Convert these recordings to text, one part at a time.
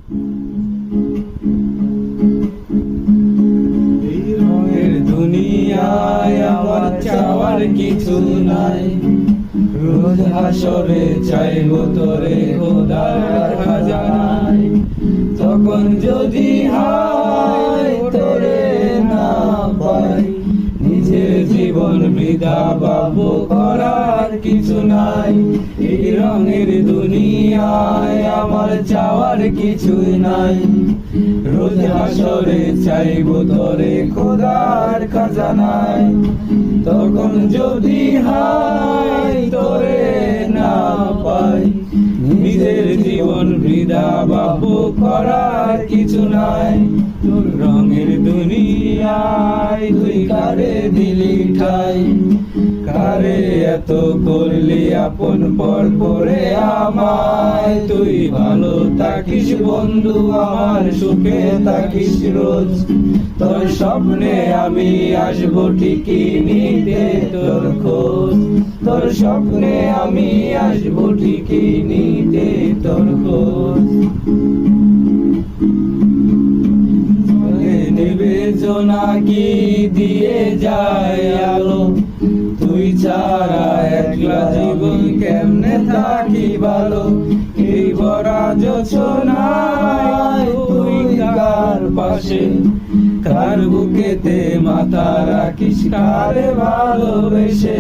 এই রঙের দুনিয়ায় আমার চাওয়ার কিছু নাই, রোজ হাসরে চাইবো তোরে খোদার খাজানায়। তখন যদি হায় তোরে না পাই, নিজের জীবন বৃথা পাবো, করার কিছু নাই। এই রঙের দুনিয়ায় আমার চাওয়ার কিছুই নাই, রোজ হাসরে চাইবো তোরে খোদার খাজানায়। তখন যদি হায় তোরে না পাই, নিজের জীবন বৃথা বাবু, করার কিছু নাই। তোর রঙের দুনিয়ায় তুই কারে দিলি ঠাই, কারে এত করলি আপন পর করে আমায়। তুই ভালো থাকিস বন্ধু, আমার সুখে থাকিস রোজ। তোর স্বপ্নে আমি আসবো ঠিকই নিতে তোর খোঁজ, তোর স্বপ্নে আমি আসবো ঠিকই নিতে তোর খোঁজ। নেবে জোনাকি দিয়ে যায় আলো, তুই ছাড়া একলা জীবন কেমনে থাকি ভালো। এই ভরা জোছনায় তুই কার পাশে, কার বুকেতে মাথা রাখিস, কারে ভালোবেসে।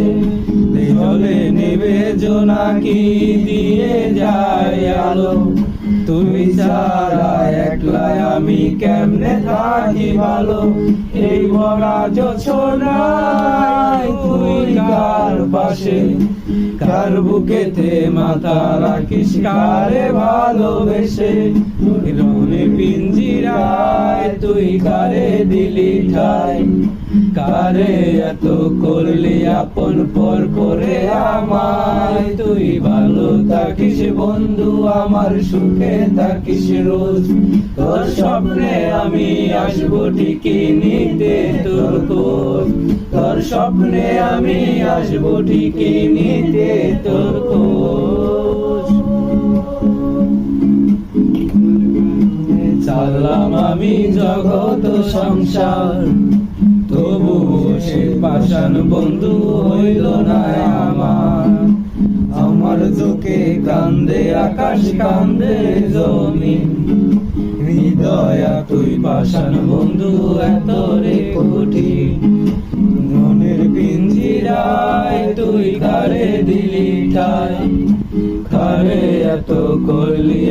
জলে নেবে জোনাকি দিয়ে যায় আলো, তুই ছাড়া একলা আমি কেমনে থাকি ভালো। এই ভরা জোছনায় তুই কার পাশে, কার বুকেতে মাথা রাখিস, কারে ভালোবেসে। রঙে পিঞ্জিরায় তুই কারে দিলি ঠাই, কারে এত করলি আপন পর করে আমায়। তুই ভালো থাকিস বন্ধু, আমার সুখে থাকিস রোজ। তোর স্বপ্নে আমি আসবো ঠিকই নিতে তোর খোঁজ, তোর স্বপ্নে আমি আসবো ঠিকই নিতে তোর খোঁজ। চাললাম আমি জগৎ সংসার, তবু সে পাষাণ বন্ধু হইল না আমার। আমার চোখে কান্দে আকাশ, কান্দে জমিন, হৃদয়া তুই পাষাণ বন্ধু এত রে কঠিন। মনের পিঞ্জিরায় তুই কারে দিলি ঠাই, কারে এত করলি